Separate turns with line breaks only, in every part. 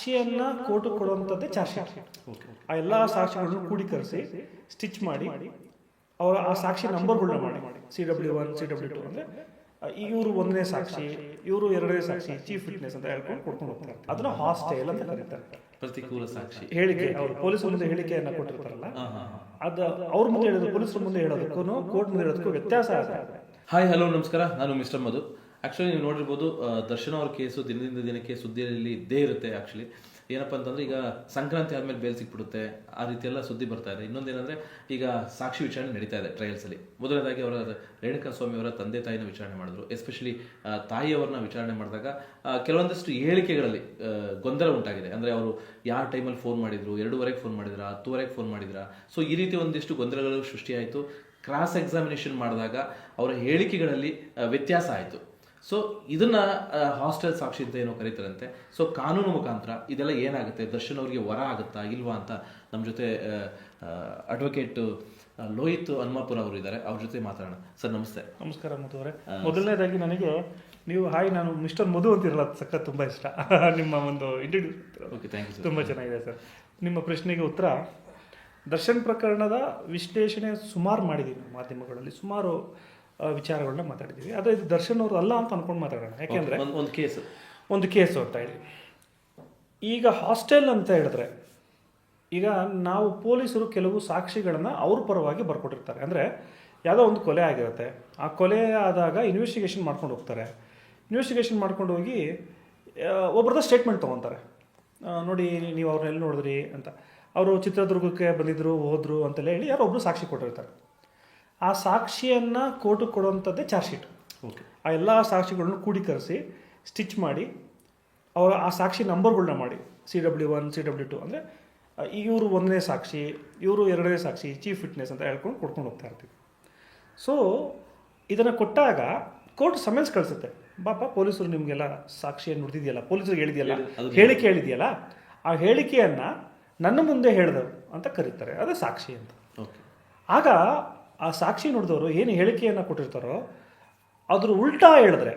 ಸಾಕ್ಷಿಯನ್ನು court ಕೊಡುವಂಥದ್ದೇ charge sheet. ಆ ಎಲ್ಲ ಸಾಕ್ಷಿಗಳನ್ನು ಕೂಡಿಕರಿಸಿ ಸ್ಟಿಚ್ ಮಾಡಿ ಅವರ ಆ ಸಾಕ್ಷಿ ನಂಬರ್ಗಳನ್ನ ಮಾಡಿ CW1 CW2 ಅಂದರೆ ಇವರು 1ನೇ ಸಾಕ್ಷಿ, ಇವರು 2ನೇ ಸಾಕ್ಷಿ, ಚೀಫ್ ವಿಟ್ನೆಸ್ ಅಂತ ಹೇಳ್ಕೊಂಡು ಕೊಡ್ಕೊಂಡು ಹೋಗ್ತಾರೆ. ಅದನ್ನ ಹಾಸ್ಟೈಲ್ ಅಂತ ಕರೀತಾರೆ.
ಪ್ರತಿಕೂಲ ಸಾಕ್ಷಿ
ಹೇಳಿಕೆ ಅವರು ಪೊಲೀಸರ ಮುಂದೆ ಹೇಳಿಕೆಯನ್ನು ಕೊಟ್ಟಿರ್ತಾರಲ್ಲ, ಅದು ಅವ್ರ ಮುಂದೆ ಹೇಳೋದು ಪೊಲೀಸರ ಮುಂದೆ ಹೇಳೋದಕ್ಕೂ ಕೋರ್ಟ್ ಮುಂದೆ ಹೇಳೋದಕ್ಕೂ ವ್ಯತ್ಯಾಸ ಆಗುತ್ತೆ.
ಹಾಯ್ ಹಲೋ ನಮಸ್ಕಾರ, ನಾನು ಮಿಸ್ಟರ್ ಮಧು. ಆ್ಯಕ್ಚುಲಿ ನೀವು ನೋಡಿರ್ಬೋದು, ದರ್ಶನ್ ಅವ್ರ ಕೇಸು ದಿನದಿಂದ ದಿನಕ್ಕೆ ಸುದ್ದಿಯಲ್ಲಿ ಇದ್ದೇ ಇರುತ್ತೆ. ಆ್ಯಕ್ಚುಲಿ ಏನಪ್ಪ ಅಂತಂದರೆ, ಈಗ ಸಂಕ್ರಾಂತಿ ಆದಮೇಲೆ ಬೇಲ್ ಸಿಕ್ಬಿಡುತ್ತೆ, ಆ ರೀತಿ ಎಲ್ಲ ಸುದ್ದಿ ಬರ್ತಾ ಇದೆ. ಇನ್ನೊಂದೇನೆಂದರೆ, ಈಗ ಸಾಕ್ಷಿ ವಿಚಾರಣೆ ನಡೀತಾ ಇದೆ ಟ್ರಯಲ್ಸಲ್ಲಿ. ಮೊದಲನೇದಾಗಿ ಅವರ ರೇಣುಕಾ ಸ್ವಾಮಿ ಅವರ ತಂದೆ ತಾಯಿನ ವಿಚಾರಣೆ ಮಾಡಿದ್ರು. ಎಸ್ಪೆಷಲಿ ತಾಯಿಯವ್ರನ್ನ ವಿಚಾರಣೆ ಮಾಡಿದಾಗ ಕೆಲವೊಂದಷ್ಟು ಹೇಳಿಕೆಗಳಲ್ಲಿ ಗೊಂದಲ ಉಂಟಾಗಿದೆ. ಅಂದರೆ ಅವರು ಯಾವ ಟೈಮಲ್ಲಿ ಫೋನ್ ಮಾಡಿದ್ರು, 2:30ಗೆ ಫೋನ್ ಮಾಡಿದ್ರಾ, 10:30ಗೆ ಫೋನ್ ಮಾಡಿದ್ರಾ, ಸೊ ಈ ರೀತಿ ಒಂದಿಷ್ಟು ಗೊಂದಲಗಳು ಸೃಷ್ಟಿಯಾಯಿತು. ಕ್ರಾಸ್ ಎಕ್ಸಾಮಿನೇಷನ್ ಮಾಡಿದಾಗ ಅವರ ಹೇಳಿಕೆಗಳಲ್ಲಿ ವ್ಯತ್ಯಾಸ ಆಯಿತು. ಸೊ ಇದನ್ನ ಹಾಸ್ಟೆಲ್ ಸಾಕ್ಷಿ ಅಂತ ಏನೋ ಕರೀತಾರಂತೆ. ಸೊ ಕಾನೂನು ಮುಖಾಂತರ ಇದೆಲ್ಲ ಏನಾಗುತ್ತೆ, ದರ್ಶನ್ ಅವರಿಗೆ ವರ ಆಗುತ್ತಾ ಇಲ್ವಾ ಅಂತ ನಮ್ಮ ಜೊತೆ ಅಡ್ವೊಕೇಟ್ ಲೋಹಿತ್ ಹನುಮಾಪುರ ಅವರು ಇದ್ದಾರೆ. ಅವ್ರ ಜೊತೆ ಮಾತಾಡೋಣ. ಸರ್ ನಮಸ್ತೆ.
ನಮಸ್ಕಾರ ಮಧು ಅವರೇ. ಮೊದಲನೇದಾಗಿ ನನಗೆ ನೀವು ಹಾಯ್ ನಾನು ಮಿಸ್ಟರ್ ಮಧು ಅಂತಿರಲ್ಲ, ಅದು ಸಕ್ಕ ತುಂಬ ಇಷ್ಟ. ನಿಮ್ಮ ಒಂದು ಇಂಟ್ರೊಡ್ಯೂಸ್
ಓಕೆ, ಥ್ಯಾಂಕ್ ಯು.
ತುಂಬ ಚೆನ್ನಾಗಿದೆ ಸರ್. ನಿಮ್ಮ ಪ್ರಶ್ನೆಗೆ ಉತ್ತರ, ದರ್ಶನ್ ಪ್ರಕರಣದ ವಿಶ್ಲೇಷಣೆ ಸುಮಾರು ಮಾಡಿದ್ದೀವಿ ಮಾಧ್ಯಮಗಳಲ್ಲಿ, ಸುಮಾರು ವಿಚಾರಗಳನ್ನ ಮಾತಾಡಿದ್ದೀವಿ. ಆದರೆ ಇದು ದರ್ಶನ್ ಅವರು ಅಲ್ಲ ಅಂತ ಅನ್ಕೊಂಡು ಮಾತಾಡೋಣ. ಯಾಕೆಂದರೆ ಒಂದು ಕೇಸು ಅಂತ ಹೇಳಿ, ಈಗ ಹಾಸ್ಟೆಲ್ ಅಂತ ಹೇಳಿದ್ರೆ, ಈಗ ನಾವು ಪೊಲೀಸರು ಕೆಲವು ಸಾಕ್ಷಿಗಳನ್ನು ಅವ್ರ ಪರವಾಗಿ ಬರ್ಕೊಟ್ಟಿರ್ತಾರೆ. ಅಂದರೆ ಯಾವುದೋ ಒಂದು ಕೊಲೆ ಆಗಿರುತ್ತೆ, ಆ ಕೊಲೆ ಆದಾಗ ಇನ್ವೆಸ್ಟಿಗೇಷನ್ ಮಾಡ್ಕೊಂಡು ಹೋಗ್ತಾರೆ. ಇನ್ವೆಸ್ಟಿಗೇಷನ್ ಮಾಡ್ಕೊಂಡು ಹೋಗಿ ಒಬ್ಬರದ ಸ್ಟೇಟ್ಮೆಂಟ್ ತೊಗೊತಾರೆ. ನೋಡಿ ನೀವು ಅವ್ರನ್ನ ಎಲ್ಲಿ ನೋಡಿದ್ರಿ ಅಂತ, ಅವರು ಚಿತ್ರದುರ್ಗಕ್ಕೆ ಬಂದಿದ್ದರು, ಹೋದರು ಅಂತೆಲ್ಲ ಹೇಳಿ ಯಾರೋ ಒಬ್ಬರು ಸಾಕ್ಷಿ ಕೊಟ್ಟಿರ್ತಾರೆ. ಆ ಸಾಕ್ಷಿಯನ್ನು ಕೋರ್ಟಿಗೆ ಕೊಡುವಂಥದ್ದೇ ಚಾರ್ಜ್ ಶೀಟ್.
ಓಕೆ.
ಆ ಎಲ್ಲ ಸಾಕ್ಷಿಗಳನ್ನು ಕೂಡಿಕರಿಸಿ ಸ್ಟಿಚ್ ಮಾಡಿ ಅವರ ಆ ಸಾಕ್ಷಿ ನಂಬರ್ಗಳನ್ನ ಮಾಡಿ CW1 CW2 ಅಂದರೆ ಇವರು 1ನೇ ಸಾಕ್ಷಿ, ಇವರು 2ನೇ ಸಾಕ್ಷಿ, ಚೀಫ್ ವಿಟ್ನೆಸ್ ಅಂತ ಹೇಳ್ಕೊಂಡು ಕೊಡ್ಕೊಂಡು ಹೋಗ್ತಾ ಇರ್ತೀವಿ. ಸೊ ಇದನ್ನು ಕೊಟ್ಟಾಗ ಕೋರ್ಟ್ ಸಮನ್ಸ್ ಕಳಿಸುತ್ತೆ. ಬಾಪ ಪೊಲೀಸರು ನಿಮಗೆಲ್ಲ ಸಾಕ್ಷಿಯನ್ನು ನುಡಿದಿದೆಯಲ್ಲ, ಪೊಲೀಸರಿಗೆ ಹೇಳಿದೆಯಲ್ಲ, ಹೇಳಿಕೆ ಹೇಳಿದೆಯಲ್ಲ, ಆ ಹೇಳಿಕೆಯನ್ನು ನನ್ನ ಮುಂದೆ ಹೇಳಿದವರು ಅಂತ ಕರೀತಾರೆ. ಅದೇ ಸಾಕ್ಷಿ ಅಂತ.
ಓಕೆ.
ಆಗ ಆ ಸಾಕ್ಷಿ ನುಡಿದವರು ಏನು ಹೇಳಿಕೆಯನ್ನು ಕೊಟ್ಟಿರ್ತಾರೋ ಅದ್ರ ಉಲ್ಟಾ ಹೇಳಿದ್ರೆ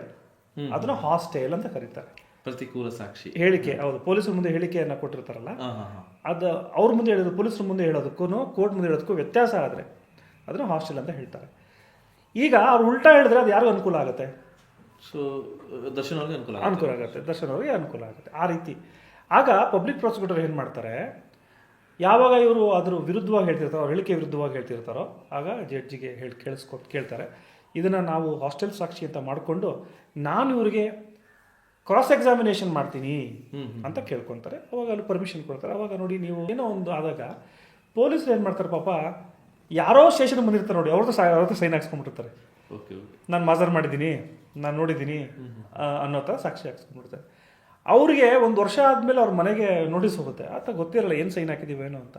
ಅದನ್ನ ಹಾಸ್ಟೈಲ್ ಅಂತ ಕರೀತಾರೆ.
ಪ್ರತಿಕೂಲ ಸಾಕ್ಷಿ
ಹೇಳಿಕೆ. ಹೌದು, ಪೊಲೀಸರ ಮುಂದೆ ಹೇಳಿಕೆಯನ್ನು ಕೊಟ್ಟಿರ್ತಾರಲ್ಲ, ಅದು ಅವ್ರ ಮುಂದೆ ಹೇಳೋದು, ಪೊಲೀಸರ ಮುಂದೆ ಹೇಳೋದಕ್ಕೂ ಕೋರ್ಟ್ ಮುಂದೆ ಹೇಳೋದಕ್ಕೂ ವ್ಯತ್ಯಾಸ ಆದರೆ ಅದನ್ನು ಹಾಸ್ಟೈಲ್ ಅಂತ ಹೇಳ್ತಾರೆ. ಈಗ ಅವ್ರು ಉಲ್ಟಾ ಹೇಳಿದ್ರೆ ಅದು ಯಾರಿಗೂ ಅನುಕೂಲ ಆಗುತ್ತೆ?
ಸೊ ದರ್ಶನ್ ಅವ್ರಿಗೆ
ಅನುಕೂಲ ಆಗುತ್ತೆ, ದರ್ಶನ್ ಅವ್ರಿಗೆ ಅನುಕೂಲ ಆಗುತ್ತೆ. ಆ ರೀತಿ ಆಗ ಪಬ್ಲಿಕ್ ಪ್ರಾಸಿಕ್ಯೂಟರ್ ಏನು ಮಾಡ್ತಾರೆ, ಯಾವಾಗ ಇವರು ಅದ್ರ ವಿರುದ್ಧವಾಗಿ ಹೇಳ್ತಿರ್ತಾರೋ, ಅವ್ರ ಹೇಳಿಕೆ ವಿರುದ್ಧವಾಗಿ ಹೇಳ್ತಿರ್ತಾರೋ, ಆಗ ಜಡ್ಜಿಗೆ ಕೇಳ್ತಾರೆ, ಇದನ್ನು ನಾವು ಹಾಸ್ಟೆಲ್ ಸಾಕ್ಷಿ ಅಂತ ಮಾಡಿಕೊಂಡು ನಾನು ಇವರಿಗೆ ಕ್ರಾಸ್ ಎಕ್ಸಾಮಿನೇಷನ್ ಮಾಡ್ತೀನಿ ಅಂತ ಕೇಳ್ಕೊತಾರೆ. ಅವಾಗ ಅಲ್ಲಿ ಪರ್ಮಿಷನ್ ಕೊಡ್ತಾರೆ. ಅವಾಗ ನೋಡಿ, ನೀವು ಏನೋ ಒಂದು ಆದಾಗ ಪೊಲೀಸರು ಏನು ಮಾಡ್ತಾರೆ, ಪಾಪ ಯಾರೋ ಸ್ಟೇಷನ್ ಬಂದಿರ್ತಾರೆ ನೋಡಿ, ಅವ್ರದ್ದು ಸೈನ್ ಹಾಕ್ಸ್ಕೊಂಡ್ಬಿಟ್ಟಿರ್ತಾರೆ. ನಾನು ಮಾಜರ್ ಮಾಡಿದ್ದೀನಿ, ನಾನು ನೋಡಿದ್ದೀನಿ ಅನ್ನೋ ಥರ ಸಾಕ್ಷಿ ಹಾಕ್ಸ್ಕೊಂಡ್ಬಿಡ್ತಾರೆ. ಅವ್ರಿಗೆ 1 ವರ್ಷ ಆದಮೇಲೆ ಅವ್ರ ಮನೆಗೆ ನೋಟಿಸ್ ಹೋಗುತ್ತೆ. ಆತ ಗೊತ್ತಿರಲ್ಲ ಏನು ಸೈನ್ ಹಾಕಿದ್ದೀವೇನೋ ಅಂತ.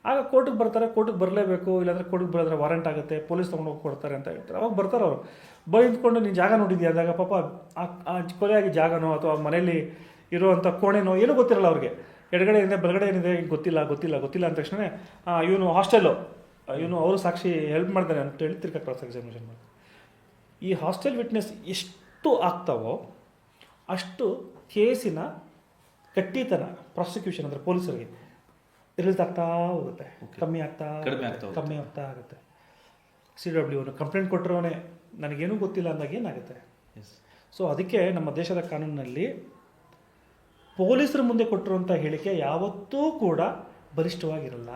ಆಗ ಕೋರ್ಟಿಗೆ ಬರ್ತಾರೆ. ಕೋರ್ಟಿಗೆ ಬರಲೇಬೇಕು, ಇಲ್ಲಾಂದರೆ ಕೋರ್ಟಿಗೆ ಬರೋದ್ರೆ ವಾರಂಟ್ ಆಗುತ್ತೆ, ಪೊಲೀಸ್ ತೊಗೊಂಡು ಹೋಗಿ ಕೊಡ್ತಾರೆ ಅಂತ ಹೇಳ್ತಾರೆ. ಅವಾಗ ಬರ್ತಾರೆ ಅವರು, ಬಂದ್ಕೊಂಡು ನೀನು ಜಾಗ ನೋಡಿದ್ಯಾ ಅಂದಾಗ ಪಾಪ ಆ ಕೊಲೆಯಾಗಿ ಜಾಗನೋ ಅಥವಾ ಮನೇಲಿ ಇರುವಂಥ ಕೋಣೆನೋ ಏನೂ ಗೊತ್ತಿರಲ್ಲ ಅವ್ರಿಗೆ. ಎಡಗಡೆ ಏನಿದೆ ಬಲಗಡೆ ಏನಿದೆ ಗೊತ್ತಿಲ್ಲ ಅಂದ ತಕ್ಷಣ ಇವನು ಹಾಸ್ಟೆಲ್ಲು, ಇವನು ಅವರು ಸಾಕ್ಷಿ ಹೆಲ್ಪ್ ಮಾಡ್ತಾರೆ ಅಂತ ಹೇಳಿ ತಿರ್ಗಾ ಕ್ರಾಸ್ ಎಕ್ಸಾಮಿನೇಷನ್ ಮಾಡಿ. ಈ ಹಾಸ್ಟೆಲ್ ವಿಟ್ನೆಸ್ ಎಷ್ಟು ಆಗ್ತಾವೋ ಅಷ್ಟು ಕೇಸಿನ ಗಟ್ಟಿತನ ಪ್ರಾಸಿಕ್ಯೂಷನ್ ಅಂದರೆ ಪೊಲೀಸರಿಗೆ ಇಳಿತಾಗ್ತಾ ಹೋಗುತ್ತೆ, ಕಮ್ಮಿ ಆಗ್ತಾ ಆಗುತ್ತೆ. CW1 ಕಂಪ್ಲೇಂಟ್ ಕೊಟ್ಟಿರೋನೇ ನನಗೇನೂ ಗೊತ್ತಿಲ್ಲ ಅಂದಾಗ ಏನಾಗುತ್ತೆ? ಸೊ ಅದಕ್ಕೆ ನಮ್ಮ ದೇಶದ ಕಾನೂನಿನಲ್ಲಿ ಪೊಲೀಸರ ಮುಂದೆ ಕೊಟ್ಟಿರುವಂಥ ಹೇಳಿಕೆ ಯಾವತ್ತೂ ಕೂಡ ಬಲಿಷ್ಠವಾಗಿರಲ್ಲ.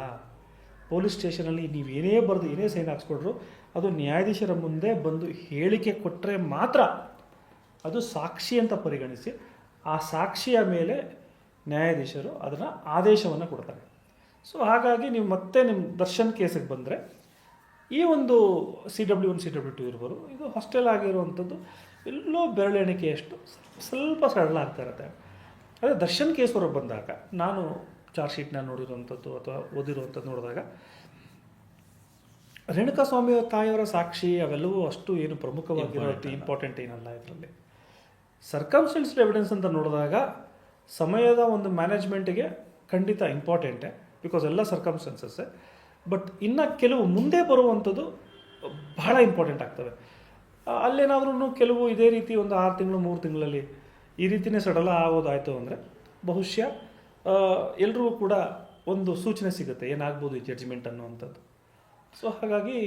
ಪೊಲೀಸ್ ಸ್ಟೇಷನಲ್ಲಿ ನೀವು ಏನೇ ಬರೆದು ಏನೇ ಸೈನ್ ಹಾಕ್ಸ್ಕೊಡ್ರು, ಅದು ನ್ಯಾಯಾಧೀಶರ ಮುಂದೆ ಬಂದು ಹೇಳಿಕೆ ಕೊಟ್ಟರೆ ಮಾತ್ರ ಅದು ಸಾಕ್ಷಿ ಅಂತ ಪರಿಗಣಿಸಿ ಆ ಸಾಕ್ಷಿಯ ಮೇಲೆ ನ್ಯಾಯಾಧೀಶರು ಅದನ್ನು ಆದೇಶವನ್ನು ಕೊಡ್ತಾರೆ. ಸೊ ಹಾಗಾಗಿ ನೀವು ಮತ್ತೆ ನಿಮ್ಮ ದರ್ಶನ್ ಕೇಸಿಗೆ ಬಂದರೆ ಈ ಒಂದು CW1 CW2 ಇರ್ಬೋದು, ಇದು ಹಾಸ್ಟೆಲ್ ಆಗಿರುವಂಥದ್ದು ಎಲ್ಲೋ ಬೆರಳೆಣಿಕೆಯಷ್ಟು ಸ್ವಲ್ಪ ಸರಳ ಆಗ್ತಾ ಇರುತ್ತೆ. ಅದೇ ದರ್ಶನ್ ಕೇಸ್ ಹೊರಗೆ ಬಂದಾಗ ನಾನು ಚಾರ್ಜ್ ಶೀಟ್ನ ನೋಡಿರುವಂಥದ್ದು ಅಥವಾ ಓದಿರುವಂಥದ್ದು ನೋಡಿದಾಗ ರೇಣುಕಾ ಸ್ವಾಮಿ ತಾಯಿಯವರ ಸಾಕ್ಷಿ ಅವೆಲ್ಲವೂ ಅಷ್ಟು ಏನು ಪ್ರಮುಖವಾಗಿರೋದು ಇಂಪಾರ್ಟೆಂಟ್ ಏನಲ್ಲ. ಇದರಲ್ಲಿ ಸರ್ಕಮ್ಸ್ಟೆನ್ಷಿಯಲ್ ಎವಿಡೆನ್ಸ್ ಅಂತ ನೋಡಿದಾಗ ಸಮಯದ ಒಂದು ಮ್ಯಾನೇಜ್ಮೆಂಟಿಗೆ ಖಂಡಿತ ಇಂಪಾರ್ಟೆಂಟೇ, ಬಿಕಾಸ್ ಎಲ್ಲ ಸರ್ಕಮ್ಸ್ಟೆನ್ಸಸ್ಸೇ. ಬಟ್ ಇನ್ನು ಕೆಲವು ಮುಂದೆ ಬರುವಂಥದ್ದು ಬಹಳ ಇಂಪಾರ್ಟೆಂಟ್ ಆಗ್ತವೆ. ಅಲ್ಲೇನಾದ್ರೂ ಕೆಲವು ಇದೇ ರೀತಿ ಒಂದು 6 ತಿಂಗಳು 3 ತಿಂಗಳಲ್ಲಿ ಈ ರೀತಿಯೇ ಸಡಲ ಆಗೋದಾಯಿತು ಅಂದರೆ ಬಹುಶಃ ಎಲ್ರಿಗೂ ಕೂಡ ಒಂದು ಸೂಚನೆ ಸಿಗುತ್ತೆ ಏನಾಗ್ಬೋದು ಈ ಜಡ್ಜ್ಮೆಂಟ್ ಅನ್ನುವಂಥದ್ದು. ಸೊ ಹಾಗಾಗಿ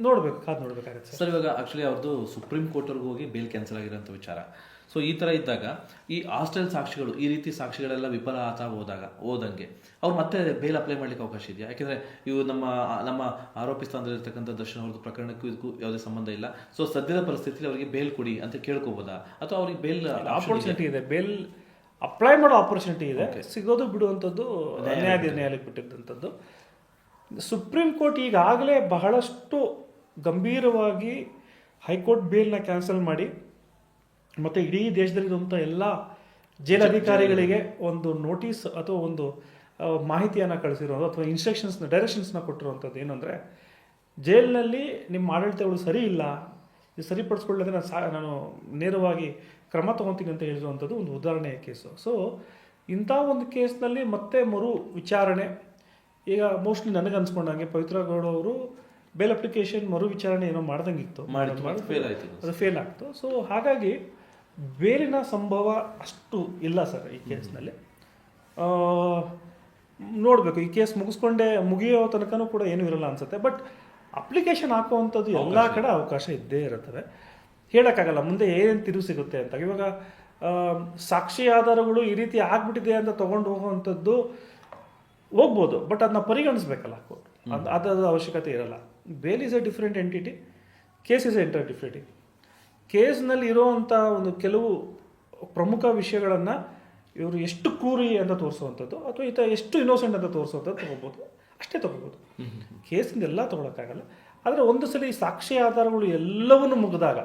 ನೋಡಬೇಕು, ಕಾದು ನೋಡಬೇಕಾಗತ್ತೆ
ಸರ್. ಇವಾಗ ಆಕ್ಚುಲಿ ಅವ್ರದ್ದು ಸುಪ್ರೀಂ ಕೋರ್ಟ್ವರೆಗೂ ಹೋಗಿ ಬೇಲ್ ಕ್ಯಾನ್ಸಲ್ ಆಗಿರೋಂಥ ವಿಚಾರ. ಸೊ ಈ ಥರ ಇದ್ದಾಗ ಈ ಹಾಸ್ಟೆಲ್ ಸಾಕ್ಷಿಗಳು ಈ ರೀತಿ ಸಾಕ್ಷಿಗಳೆಲ್ಲ ವಿಫಲ ಆತ ಹೋದಂಗೆ ಅವ್ರು ಮತ್ತೆ ಬೇಲ್ ಅಪ್ಲೈ ಮಾಡ್ಲಿಕ್ಕೆ ಅವಕಾಶ ಇದೆಯಾ? ಯಾಕೆಂದ್ರೆ ಇವು ನಮ್ಮ ಆರೋಪಿ ಸ್ಥಾನದಲ್ಲಿರ್ತಕ್ಕಂಥ ದರ್ಶನ್ ಅವ್ರದ್ದು ಪ್ರಕರಣಕ್ಕೂ ಇದಕ್ಕೂ ಯಾವುದೇ ಸಂಬಂಧ ಇಲ್ಲ. ಸೊ ಸದ್ಯದ ಪರಿಸ್ಥಿತಿಯಲ್ಲಿ ಅವರಿಗೆ ಬೇಲ್ ಕೊಡಿ ಅಂತ ಕೇಳ್ಕೋಬೋದಾ, ಅಥವಾ ಅವ್ರಿಗೆ ಬೇಲ್
ಆಪರ್ಚುನಿಟಿ ಇದೆ, ಬೇಲ್ ಅಪ್ಲೈ ಮಾಡೋ ಆಪರ್ಚುನಿಟಿ ಇದೆ, ಸಿಗೋದು ಬಿಡುವಂಥದ್ದು ನ್ಯಾಯಾಲಯಕ್ಕೆ ಬಿಟ್ಟಿದ್ದಂಥದ್ದು. ಸುಪ್ರೀಂ ಕೋರ್ಟ್ ಈಗಾಗಲೇ ಬಹಳಷ್ಟು ಗಂಭೀರವಾಗಿ ಹೈಕೋರ್ಟ್ ಬೇಲ್ನ ಕ್ಯಾನ್ಸಲ್ ಮಾಡಿ ಮತ್ತು ಇಡೀ ದೇಶದಲ್ಲಿರುವಂಥ ಎಲ್ಲ ಜೈಲಧಿಕಾರಿಗಳಿಗೆ ಒಂದು ನೋಟಿಸ್ ಅಥವಾ ಒಂದು ಮಾಹಿತಿಯನ್ನು ಕಳಿಸಿರೋದು ಅಥವಾ ಡೈರೆಕ್ಷನ್ಸ್ನ ಕೊಟ್ಟಿರುವಂಥದ್ದು ಏನಂದರೆ, ಜೈಲಿನಲ್ಲಿ ನಿಮ್ಮ ಆಡಳಿತಗಳು ಸರಿ ಇಲ್ಲ, ಇದು ಸರಿಪಡಿಸ್ಕೊಳ್ಳದೆ ನಾನು ನೇರವಾಗಿ ಕ್ರಮ ತೊಗೊತೀನಿ ಅಂತ ಹೇಳಿರುವಂಥದ್ದು ಒಂದು ಉದಾಹರಣೆಯ ಕೇಸು. ಸೊ ಇಂಥ ಒಂದು ಕೇಸ್ನಲ್ಲಿ ಮತ್ತೆ ಮರು ವಿಚಾರಣೆ, ಈಗ ಮೋಸ್ಟ್ಲಿ ನನಗೆ ಅನ್ಸ್ಕೊಂಡಂಗೆ ಪವಿತ್ರ ಗೌಡ ಅವರು ಬೇಲ್ ಅಪ್ಲಿಕೇಶನ್ ಮರು ವಿಚಾರಣೆ ಏನೋ ಮಾಡ್ದಂಗಿತ್ತು, ಅದು ಫೇಲ್ ಆಗ್ತು. ಸೊ ಹಾಗಾಗಿ ಬೇಲಿನ ಸಂಭವ ಅಷ್ಟು ಇಲ್ಲ ಸರ್ ಈ ಕೇಸ್ನಲ್ಲಿ. ನೋಡಬೇಕು, ಈ ಕೇಸ್ ಮುಗಿಯೋ ತನಕನೂ ಕೂಡ ಏನೂ ಇರಲ್ಲ ಅನ್ಸುತ್ತೆ. ಬಟ್ ಅಪ್ಲಿಕೇಶನ್ ಹಾಕುವಂಥದ್ದು ಎಲ್ಲ ಕಡೆ ಅವಕಾಶ ಇದ್ದೇ ಇರುತ್ತದೆ. ಹೇಳೋಕ್ಕಾಗಲ್ಲ ಮುಂದೆ ಏನೇನು ತಿರುವು ಸಿಗುತ್ತೆ ಅಂತ. ಇವಾಗ ಸಾಕ್ಷಿ ಆಧಾರಗಳು ಈ ರೀತಿ ಆಗ್ಬಿಟ್ಟಿದೆ ಅಂತ ತೊಗೊಂಡು ಹೋಗುವಂಥದ್ದು ಹೋಗ್ಬೋದು, ಬಟ್ ಅದನ್ನ ಪರಿಗಣಿಸ್ಬೇಕಲ್ಲ ಕೋರ್ಟ್, ಅದರ ಅವಶ್ಯಕತೆ ಇರಲ್ಲ. Bail is a different entity, case is a different. ಕೇಸ್ನಲ್ಲಿ ಇರೋವಂಥ ಒಂದು ಕೆಲವು ಪ್ರಮುಖ ವಿಷಯಗಳನ್ನು ಇವರು ಎಷ್ಟು ಕ್ರೂರಿ ಅಂತ ತೋರಿಸುವಂಥದ್ದು ಅಥವಾ ಈತ ಎಷ್ಟು ಇನ್ನೋಸೆಂಟ್ ಅಂತ ತೋರಿಸುವಂಥದ್ದು ತೊಗೋಬೋದು, ಅಷ್ಟೇ ತೊಗೋಬೋದು. ಕೇಸಿಂದ ಎಲ್ಲ ತೊಗೊಳಕ್ಕಾಗಲ್ಲ. ಆದರೆ ಒಂದು ಸಲ ಈ ಸಾಕ್ಷಿ ಆಧಾರಗಳು ಎಲ್ಲವನ್ನೂ ಮುಗಿದಾಗ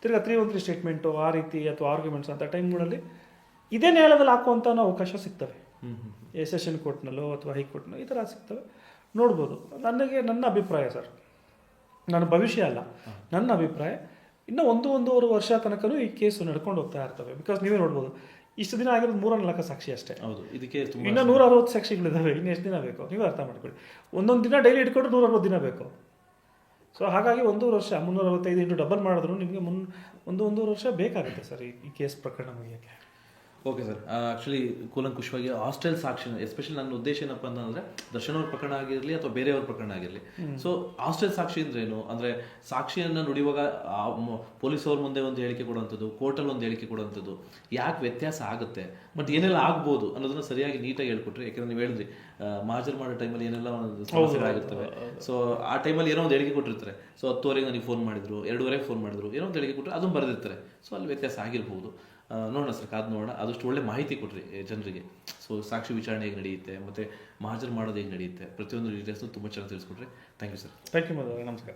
ತಿರ್ಗಾ 313 ಸ್ಟೇಟ್ಮೆಂಟು ಆ ರೀತಿ ಅಥವಾ ಆರ್ಗ್ಯುಮೆಂಟ್ಸ್ ಅಂತ ಟೈಮ್ಗಳಲ್ಲಿ ಇದೇ ನ್ಯಾಯಾಲಯದಲ್ಲಿ ಹಾಕುವಂಥ ಅವಕಾಶ ಸಿಗ್ತವೆ. ಸೆಷನ್ ಕೋರ್ಟ್ನಲ್ಲೋ ಅಥವಾ ಹೈಕೋರ್ಟ್ನಲ್ಲೋ ಈ ಥರ ಸಿಗ್ತವೆ, ನೋಡ್ಬೋದು. ನನ್ನ ಅಭಿಪ್ರಾಯ ಸರ್, ನನ್ನ ಭವಿಷ್ಯ ಅಲ್ಲ, ನನ್ನ ಅಭಿಪ್ರಾಯ ಇನ್ನೂ 1-1.5 ವರ್ಷ ತನಕನೂ ಈ ಕೇಸು ನಡ್ಕೊಂಡು ಹೋಗ್ತಾ ಇರ್ತವೆ. ಬಿಕಾಸ್ ನೀವೇ ನೋಡ್ಬೋದು, ಇಷ್ಟು ದಿನ ಆಗಿರೋದು 3-4 ಸಾಕ್ಷಿ ಅಷ್ಟೇ.
ಹೌದು, ಇದಕ್ಕೆ
ಇನ್ನೂ 160 ಸಾಕ್ಷಿಗಳಿದ್ದಾವೆ. ಇನ್ನು ಎಷ್ಟು ದಿನ ಬೇಕು ನೀವೇ ಅರ್ಥ ಮಾಡ್ಕೊಳ್ಳಿ. ಒಂದೊಂದು ದಿನ ಡೈಲಿ ಇಟ್ಕೊಂಡ್ರೆ 160 ದಿನ ಬೇಕು. ಸೊ ಹಾಗಾಗಿ 1 ವರ್ಷ 365 ಇಂಟು ಡಬಲ್ ಮಾಡಿದ್ರು ನಿಮಗೆ 1-1.5 ವರ್ಷ ಬೇಕಾಗುತ್ತೆ ಸರ್ ಈ ಕೇಸ್ ಪ್ರಕರಣ ಮುಗಿಯೋಕ್ಕೆ.
ಓಕೆ ಸರ್, ಆ್ಯಕ್ಚುಲಿ ಕೂಲಂಕುಷವಾಗಿ ಹಾಸ್ಟೆಲ್ ಸಾಕ್ಷಿ, ಎಸ್ಪೆಷಲಿ ನನ್ನ ಉದ್ದೇಶ ಏನಪ್ಪ ಅಂತಂದರೆ ದರ್ಶನ್ ಅವ್ರ ಪ್ರಕರಣ ಆಗಿರಲಿ ಅಥವಾ ಬೇರೆಯವ್ರ ಪ್ರಕರಣ ಆಗಿರಲಿ, ಸೊ ಹಾಸ್ಟೆಲ್ ಸಾಕ್ಷಿ ಅಂದ್ರೇನು ಅಂದರೆ ಸಾಕ್ಷಿಯನ್ನು ನುಡಿಯುವಾಗ ಪೊಲೀಸವ್ರ ಮುಂದೆ ಒಂದು ಹೇಳಿಕೆ ಕೊಡುವಂಥದ್ದು, ಕೋರ್ಟಲ್ಲಿ ಒಂದು ಹೇಳಿಕೆ ಕೊಡುವಂಥದ್ದು, ಯಾಕೆ ವ್ಯತ್ಯಾಸ ಆಗುತ್ತೆ ಮತ್ತು ಏನೆಲ್ಲ ಆಗ್ಬೋದು ಅನ್ನೋದನ್ನ ಸರಿಯಾಗಿ ನೀಟಾಗಿ ಹೇಳ್ಕೊಟ್ರಿ. ಯಾಕೆಂದ್ರೆ ನೀವು ಹೇಳಿದ್ರಿ ಮಾಜರ್ ಮಾಡೋ ಟೈಮಲ್ಲಿ ಏನೆಲ್ಲ ಒಂದು ಸಮಸ್ಯೆಗಳಾಗಿರ್ತವೆ. ಸೊ ಆ ಟೈಮಲ್ಲಿ ಏನೋ ಒಂದು ಹೇಳಿಕೆ ಕೊಟ್ಟಿರ್ತಾರೆ. ಸೊ 10:00 ನನಗೆ ಫೋನ್ ಮಾಡಿದ್ರು, 2:30 ಫೋನ್ ಮಾಡಿದ್ರು, ಏನೋ ಒಂದು ಹೇಳಿಕೆ ಕೊಟ್ಟರೆ ಅದನ್ನು ಬರೆದಿರ್ತಾರೆ. ಸೊ ಅಲ್ಲಿ ವ್ಯತ್ಯಾಸ ಆಗಿರ್ಬೋದು. ನೋಡೋಣ ಸರ್, ಕಾದು ನೋಡೋಣ. ಆದಷ್ಟು ಒಳ್ಳೆ ಮಾಹಿತಿ ಕೊಟ್ರಿ ಜನರಿಗೆ. ಸೊ ಸಾಕ್ಷಿ ವಿಚಾರಣೆ ಹೇಗೆ ನಡೆಯುತ್ತೆ ಮತ್ತು ಮಹಾಜರ್ ಮಾಡೋದು ಹೇಗೆ ನಡೆಯುತ್ತೆ, ಪ್ರತಿಯೊಂದು ಡೀಟೇಲ್ಸ್ನು ತುಂಬ ಚೆನ್ನಾಗಿ ತಿಳಿಸ್ಕೊಟ್ರಿ. Thank you sir.
Thank you. ನಮಸ್ಕಾರ.